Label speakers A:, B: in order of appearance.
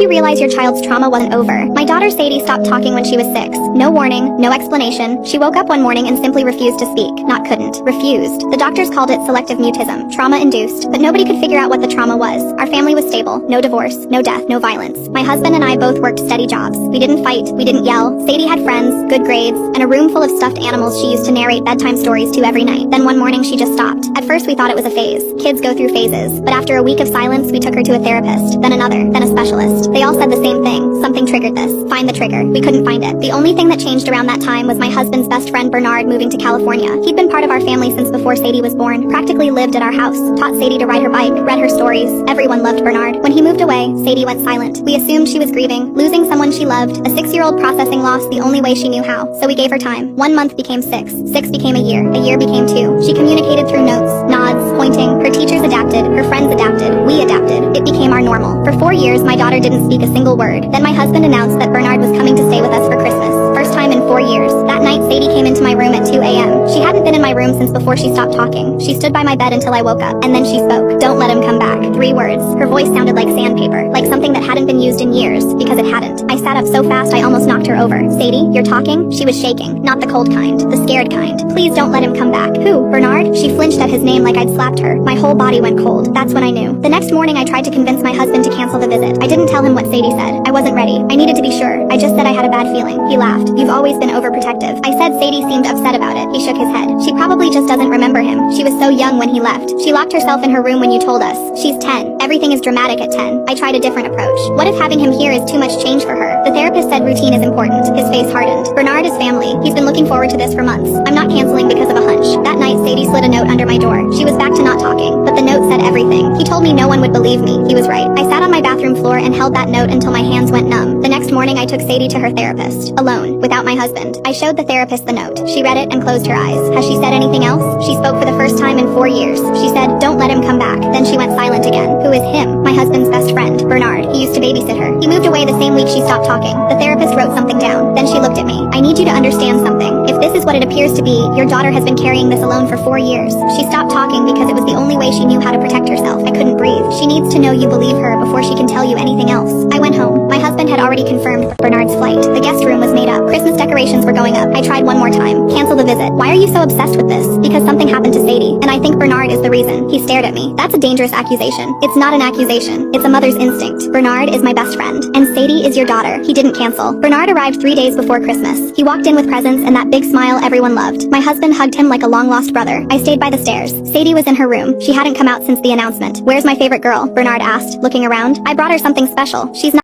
A: you realize your child's trauma wasn't over. My daughter Sadie stopped talking when she was 6. No warning, no explanation. She woke up one morning and simply refused to speak. Not couldn't. Refused. The doctors called it selective mutism, trauma-induced, but nobody could figure out what the trauma was. Our family was stable. No divorce, no death, no violence. My husband and I both worked steady jobs. We didn't fight, we didn't yell. Sadie had friends, good grades, and a room full of stuffed animals she used to narrate bedtime stories to every night. Then one morning she just stopped. At first we thought it was a phase. Kids go through phases. But after a week of silence, we took her to a therapist, then another, then a specialist. They all said the same thing. Something triggered this. Find the trigger. We couldn't find it. The only thing that changed around that time was my husband's best friend Bernard moving to California. He'd been part of our family since before Sadie was born, practically lived at our house, taught Sadie to ride her bike, read her stories. Everyone loved Bernard. When he moved away, Sadie went silent. We assumed she was grieving, losing someone she loved, a 6-year-old processing loss the only way she knew how. So we gave her time. 1 month became 6. 6 became a year became 2. She communicated through notes, nods, pointing. Her teachers adapted, her friends adapted, we adapted. It became our normal. For 4 years, my daughter didn't speak a single word. Then my husband announced that Bernard was coming to stay with us for Christmas. First time in 4 years. That night, Sadie came into my room at 2 a.m. She hadn't been in my room since before she stopped talking. She stood by my bed until I woke up, and then she spoke. Don't let him come back. 3 words. Her voice sounded like sandpaper, like something that hadn't been used in years, because it hadn't. I sat up so fast I almost knocked her over. Sadie, you're talking? She was shaking. Not the cold kind, the scared kind. Please don't let him come back. Who? Bernard? She flinched at his name like I'd slapped her. My whole body went cold. That's when I knew. The next morning I tried to convince my husband to cancel the visit. I didn't tell him what Sadie said. I wasn't ready. I needed to be sure. I just said I had a bad feeling. He laughed. You've always been overprotective. I said Sadie seemed upset about it. He shook his head. She probably just doesn't remember him. She was so young when he left. She locked herself in her room when you told us. She's 10. Everything is dramatic at 10. I tried a different approach. What if having him here is too much change for her? The therapist said routine is important. His face hardened. Bernard is family. He's been looking forward to this for months. I'm not canceling because of a hunch. That night, Sadie slid a note under my door. She was back to not talking, but the note said everything. He told me no one would believe me. He was right. I sat on my bathroom floor and held that note until my hands went numb. The next morning, I took Sadie to her therapist. Alone, without my husband. I showed the therapist the note. She read it and closed her eyes. Has she said anything else? She spoke for the first time in 4 years. She said, don't let him come back. Then she went silent again. Who is him? My husband's best friend, Bernard. He used to babysit her. He moved away the same week she stopped talking. The therapist wrote something down. Then she looked at me. I need you to understand something. If this is what it appears to be, your daughter has been carrying this alone for 4 years. She stopped talking because it was the only way she knew how to protect herself. I couldn't breathe. She needs to know you believe her before she can tell you anything else. I went home. My husband had already confirmed Bernard's flight. The guest room was made up. Christmas decorations were going up. I tried one more time. Cancel the visit. Why are you so obsessed with this? Because something happened to Sadie, and I think Bernard is the reason. He stared at me. That's a dangerous accusation. It's not an accusation. It's a mother's instinct. Bernard is my best friend, and Sadie is your daughter. He didn't cancel. Bernard arrived 3 days before Christmas. He walked in with presents and that big smile everyone loved. My husband hugged him like a long-lost brother. I stayed by the stairs. Sadie was in her room. She hadn't come out since the announcement. Where's my favorite girl? Bernard asked, looking around. I brought her something special. She's not